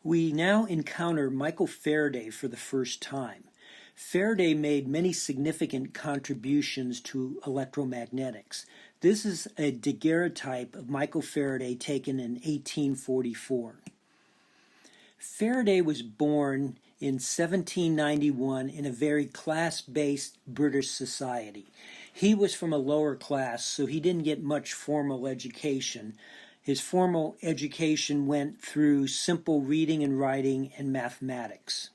We now encounter Michael Faraday for the first time. Faraday made many significant contributions to electromagnetics. This is a daguerreotype of Michael Faraday taken in 1844. Faraday was born in 1791 in a very class-based British society. He was from a lower class, so he didn't get much formal education. His formal education went through simple reading and writing and mathematics.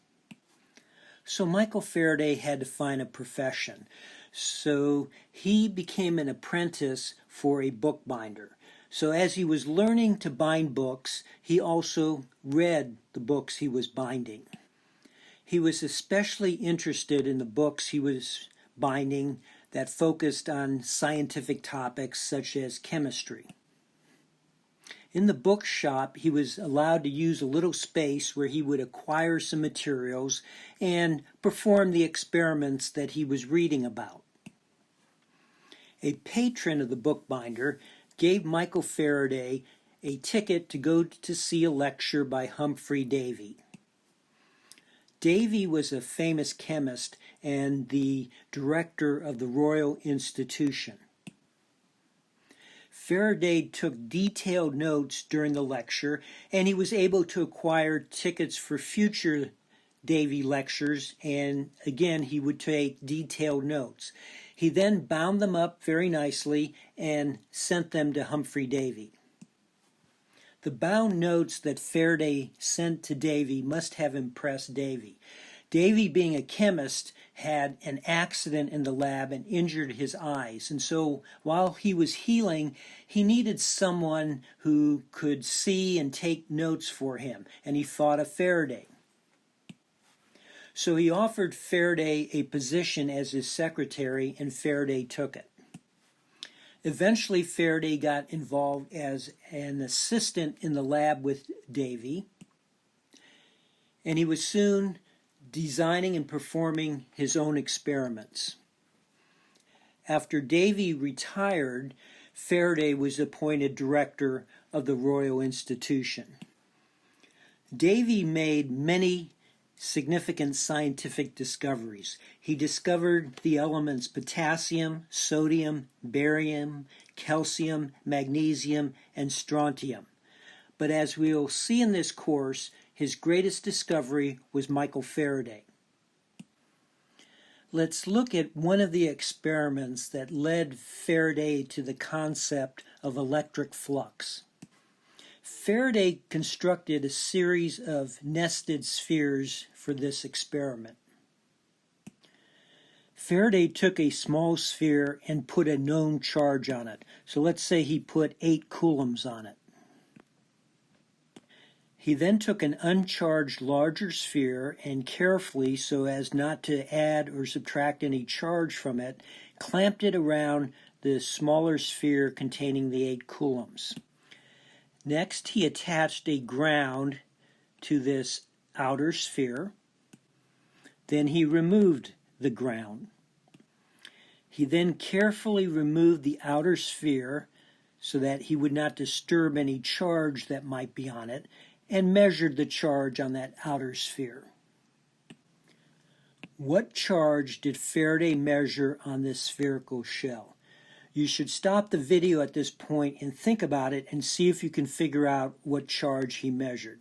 So Michael Faraday had to find a profession. So he became an apprentice for a bookbinder. So as he was learning to bind books, he also read the books he was binding. He was especially interested in the books he was binding that focused on scientific topics such as chemistry. In the bookshop, he was allowed to use a little space where he would acquire some materials and perform the experiments that he was reading about. A patron of the bookbinder gave Michael Faraday a ticket to go to see a lecture by Humphry Davy. Davy was a famous chemist and the director of the Royal Institution. Faraday took detailed notes during the lecture, and he was able to acquire tickets for future Davy lectures, and again he would take detailed notes. He then bound them up very nicely and sent them to Humphry Davy. The bound notes that Faraday sent to Davy must have impressed Davy. Davy, being a chemist, had an accident in the lab and injured his eyes. And so while he was healing, he needed someone who could see and take notes for him. And he thought of Faraday. So he offered Faraday a position as his secretary, and Faraday took it. Eventually, Faraday got involved as an assistant in the lab with Davy. And he was soon designing and performing his own experiments. After Davy retired, Faraday was appointed director of the Royal Institution. Davy made many significant scientific discoveries. He discovered the elements potassium, sodium, barium, calcium, magnesium, and strontium. But as we will see in this course, his greatest discovery was Michael Faraday. Let's look at one of the experiments that led Faraday to the concept of electric flux. Faraday constructed a series of nested spheres for this experiment. Faraday took a small sphere and put a known charge on it. So let's say he put 8 coulombs on it. He then took an uncharged larger sphere and carefully, so as not to add or subtract any charge from it, clamped it around the smaller sphere containing the 8 coulombs. Next, he attached a ground to this outer sphere. Then he removed the ground. He then carefully removed the outer sphere so that he would not disturb any charge that might be on it, and measured the charge on that outer sphere. What charge did Faraday measure on this spherical shell? You should stop the video at this point and think about it and see if you can figure out what charge he measured.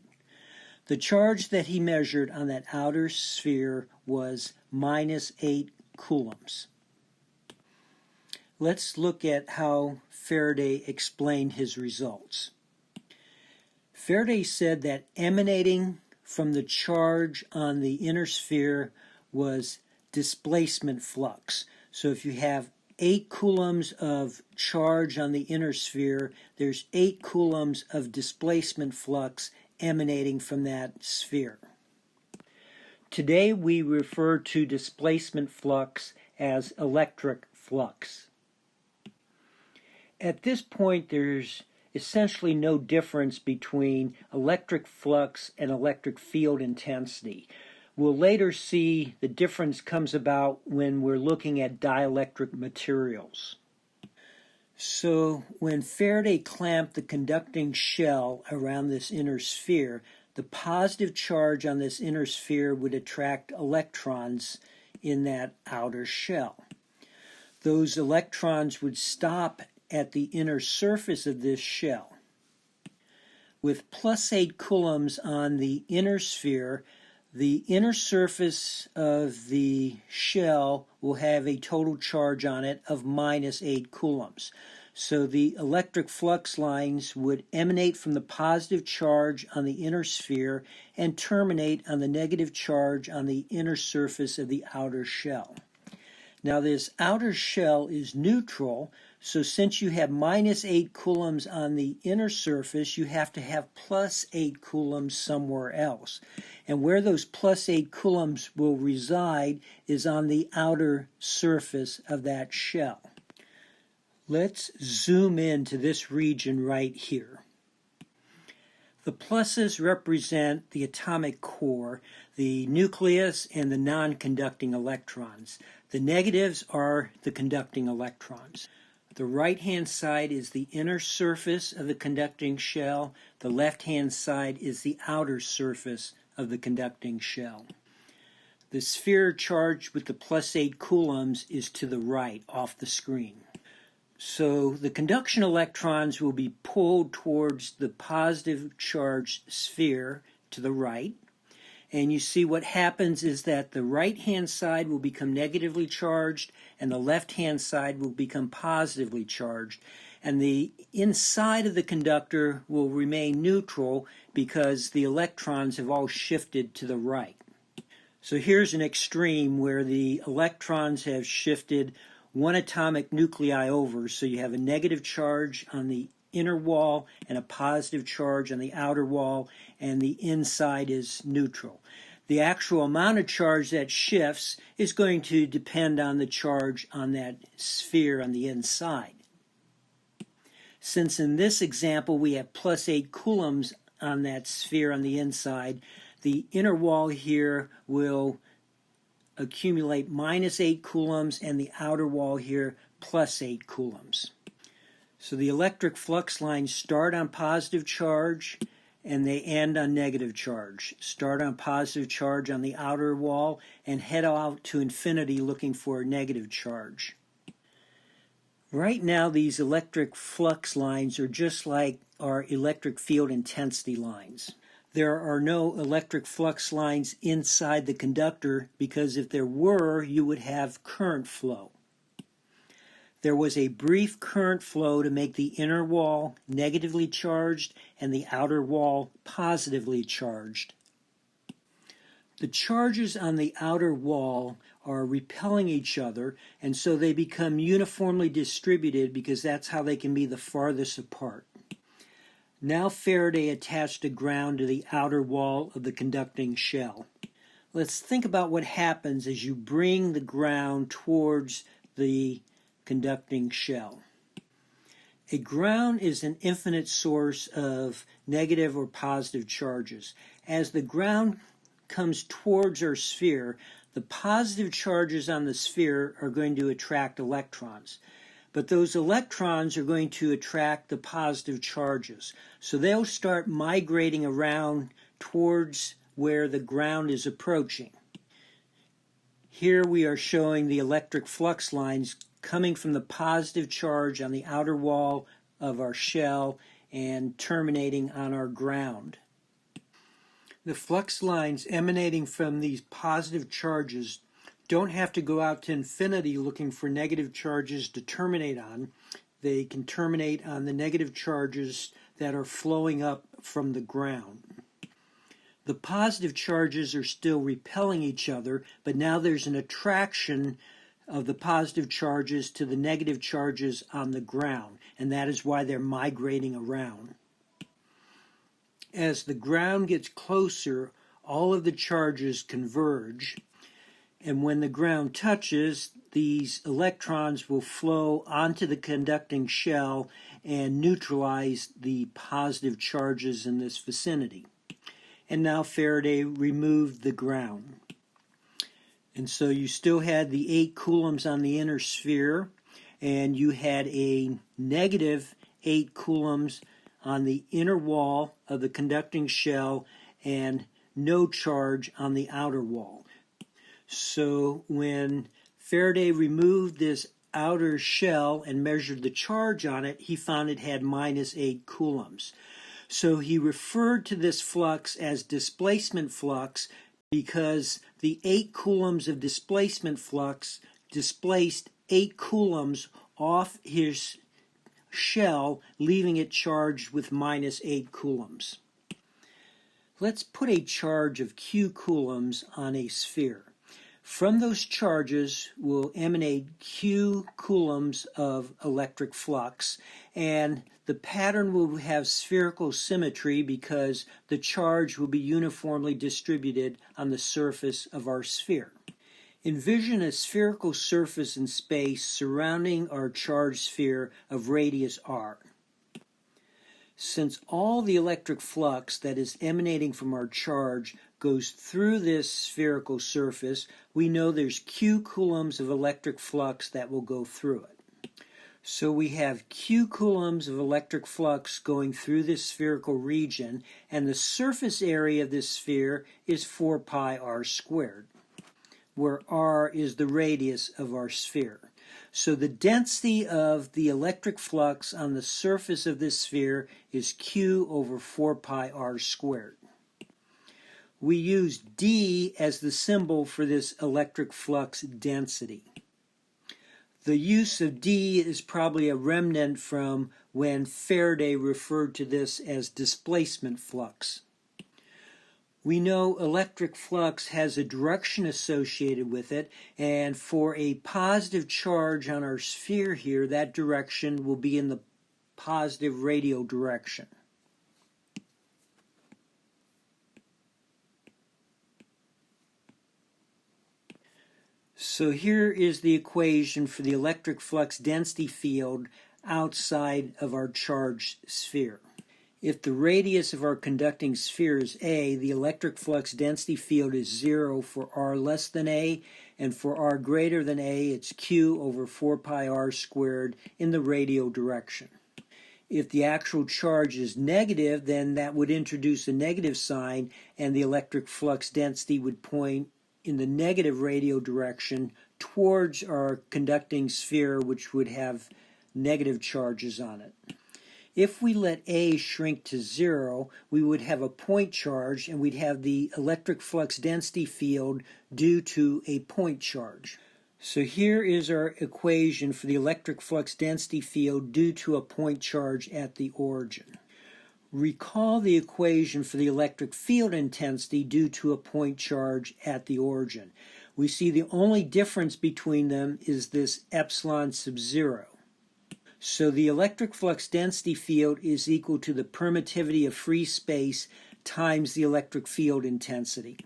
The charge that he measured on that outer sphere was minus 8 coulombs. Let's look at how Faraday explained his results. Faraday said that emanating from the charge on the inner sphere was displacement flux. So if you have 8 coulombs of charge on the inner sphere, there's 8 coulombs of displacement flux emanating from that sphere. Today we refer to displacement flux as electric flux. At this point, there's essentially no difference between electric flux and electric field intensity. We'll later see the difference comes about when we're looking at dielectric materials. So when Faraday clamped the conducting shell around this inner sphere, the positive charge on this inner sphere would attract electrons in that outer shell. Those electrons would stop at the inner surface of this shell. With plus 8 coulombs on the inner sphere, the inner surface of the shell will have a total charge on it of minus 8 coulombs. So the electric flux lines would emanate from the positive charge on the inner sphere and terminate on the negative charge on the inner surface of the outer shell. Now this outer shell is neutral, so since you have minus 8 coulombs on the inner surface, you have to have plus 8 coulombs somewhere else. And where those plus 8 coulombs will reside is on the outer surface of that shell. Let's zoom into this region right here. The pluses represent the atomic core, the nucleus, and the non-conducting electrons. The negatives are the conducting electrons. The right-hand side is the inner surface of the conducting shell. The left-hand side is the outer surface of the conducting shell. The sphere charged with the plus 8 coulombs is to the right, off the screen. So the conduction electrons will be pulled towards the positive charged sphere to the right. And you see what happens is that the right-hand side will become negatively charged and the left-hand side will become positively charged. And the inside of the conductor will remain neutral because the electrons have all shifted to the right. So here's an extreme where the electrons have shifted one atomic nuclei over, so you have a negative charge on the inner wall and a positive charge on the outer wall, and the inside is neutral. The actual amount of charge that shifts is going to depend on the charge on that sphere on the inside. Since in this example we have plus 8 coulombs on that sphere on the inside, the inner wall here will accumulate minus 8 coulombs and the outer wall here plus 8 coulombs. So the electric flux lines start on positive charge and they end on negative charge. Start on positive charge on the outer wall and head out to infinity looking for a negative charge. Right now these electric flux lines are just like our electric field intensity lines. There are no electric flux lines inside the conductor because if there were, you would have current flow. There was a brief current flow to make the inner wall negatively charged and the outer wall positively charged. The charges on the outer wall are repelling each other, and so they become uniformly distributed because that's how they can be the farthest apart. Now Faraday attached a ground to the outer wall of the conducting shell. Let's think about what happens as you bring the ground towards the conducting shell. A ground is an infinite source of negative or positive charges. As the ground comes towards our sphere, the positive charges on the sphere are going to attract electrons. But those electrons are going to attract the positive charges. So they'll start migrating around towards where the ground is approaching. Here we are showing the electric flux lines coming from the positive charge on the outer wall of our shell and terminating on our ground. The flux lines emanating from these positive charges don't have to go out to infinity looking for negative charges to terminate on. They can terminate on the negative charges that are flowing up from the ground. The positive charges are still repelling each other, but now there's an attraction of the positive charges to the negative charges on the ground, and that is why they're migrating around. As the ground gets closer, all of the charges converge, and when the ground touches, these electrons will flow onto the conducting shell and neutralize the positive charges in this vicinity. And now Faraday removed the ground. And so you still had the 8 coulombs on the inner sphere, and you had a negative 8 coulombs on the inner wall of the conducting shell, and no charge on the outer wall. So when Faraday removed this outer shell and measured the charge on it, he found it had -8 coulombs. So he referred to this flux as displacement flux because the 8 coulombs of displacement flux displaced 8 coulombs off his shell, leaving it charged with -8 coulombs. Let's put a charge of Q coulombs on a sphere. From those charges will emanate Q coulombs of electric flux, and the pattern will have spherical symmetry because the charge will be uniformly distributed on the surface of our sphere. Envision a spherical surface in space surrounding our charged sphere of radius r. Since all the electric flux that is emanating from our charge goes through this spherical surface, we know there's Q coulombs of electric flux that will go through it. So we have Q coulombs of electric flux going through this spherical region, and the surface area of this sphere is 4 pi r squared, where r is the radius of our sphere. So the density of the electric flux on the surface of this sphere is Q over 4 pi r squared. We use D as the symbol for this electric flux density. The use of D is probably a remnant from when Faraday referred to this as displacement flux. We know electric flux has a direction associated with it, and for a positive charge on our sphere here, that direction will be in the positive radial direction. So here is the equation for the electric flux density field outside of our charged sphere. If the radius of our conducting sphere is A, the electric flux density field is 0 for r less than A, and for r greater than A, it's Q over 4 pi r squared in the radial direction. If the actual charge is negative, then that would introduce a negative sign, and the electric flux density would point in the negative radial direction towards our conducting sphere, which would have negative charges on it. If we let A shrink to 0, we would have a point charge, and we'd have the electric flux density field due to a point charge. So here is our equation for the electric flux density field due to a point charge at the origin. Recall the equation for the electric field intensity due to a point charge at the origin. We see the only difference between them is this epsilon sub 0. So the electric flux density field is equal to the permittivity of free space times the electric field intensity.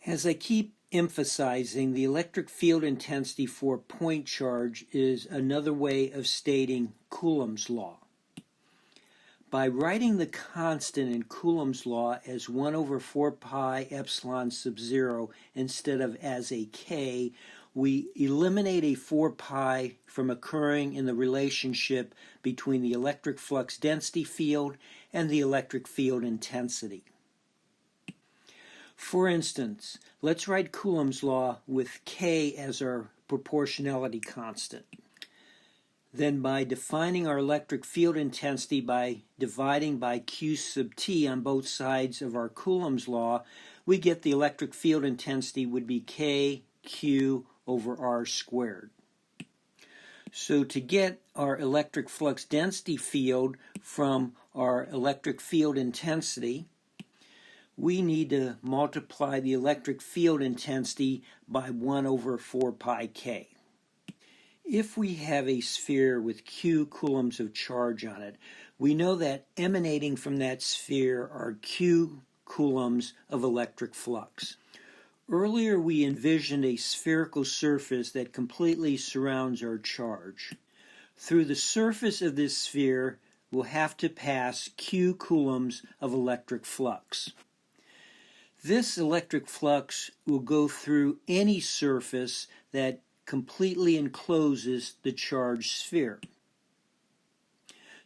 As I keep emphasizing, the electric field intensity for point charge is another way of stating Coulomb's law. By writing the constant in Coulomb's law as 1 over 4 pi epsilon sub 0 instead of as a k, we eliminate a 4 pi from occurring in the relationship between the electric flux density field and the electric field intensity. For instance, let's write Coulomb's law with k as our proportionality constant. Then by defining our electric field intensity by dividing by Q sub T on both sides of our Coulomb's law, we get the electric field intensity would be K Q over R squared. So to get our electric flux density field from our electric field intensity, we need to multiply the electric field intensity by 1 over 4 pi K. If we have a sphere with Q coulombs of charge on it, we know that emanating from that sphere are Q coulombs of electric flux. Earlier we envisioned a spherical surface that completely surrounds our charge. Through the surface of this sphere, we'll have to pass Q coulombs of electric flux. This electric flux will go through any surface that completely encloses the charged sphere.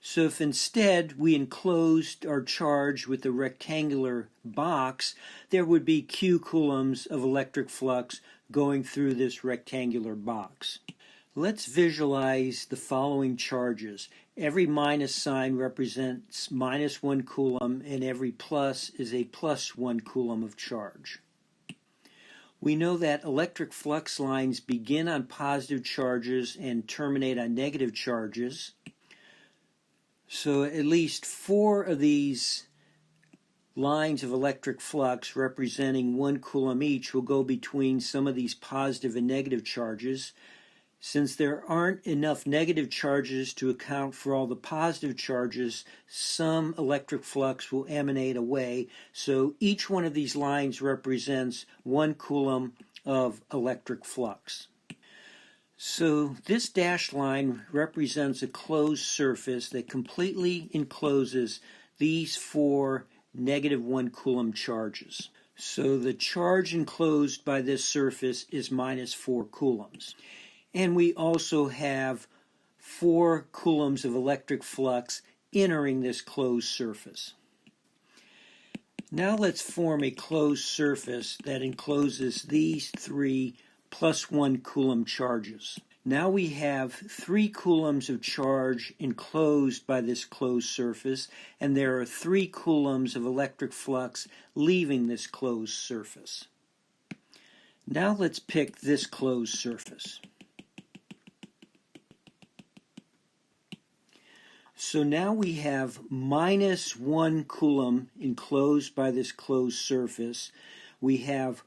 So if instead we enclosed our charge with a rectangular box, there would be q coulombs of electric flux going through this rectangular box. Let's visualize the following charges. Every minus sign represents minus 1 coulomb, and every plus is a plus 1 coulomb of charge. We know that electric flux lines begin on positive charges and terminate on negative charges. So at least 4 of these lines of electric flux representing 1 coulomb each will go between some of these positive and negative charges. Since there aren't enough negative charges to account for all the positive charges, some electric flux will emanate away. So each one of these lines represents 1 coulomb of electric flux. So this dashed line represents a closed surface that completely encloses these 4 negative 1 coulomb charges. So the charge enclosed by this surface is minus 4 coulombs. And we also have 4 coulombs of electric flux entering this closed surface. Now let's form a closed surface that encloses these 3 plus 1 coulomb charges. Now we have 3 coulombs of charge enclosed by this closed surface, and there are 3 coulombs of electric flux leaving this closed surface. Now let's pick this closed surface. So now we have minus 1 coulomb enclosed by this closed surface. We have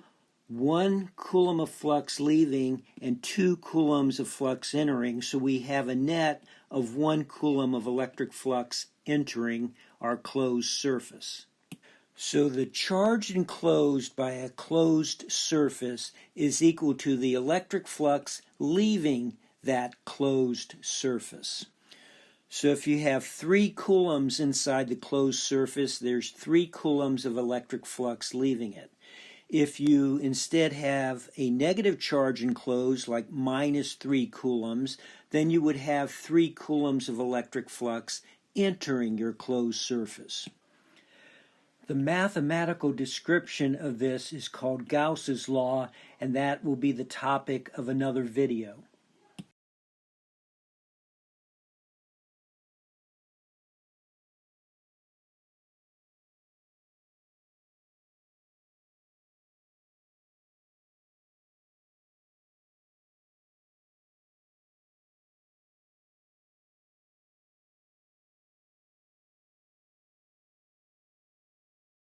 1 coulomb of flux leaving and 2 coulombs of flux entering. So we have a net of 1 coulomb of electric flux entering our closed surface. So the charge enclosed by a closed surface is equal to the electric flux leaving that closed surface. So if you have 3 coulombs inside the closed surface, there's 3 coulombs of electric flux leaving it. If you instead have a negative charge enclosed, like minus 3 coulombs, then you would have 3 coulombs of electric flux entering your closed surface. The mathematical description of this is called Gauss's law, and that will be the topic of another video.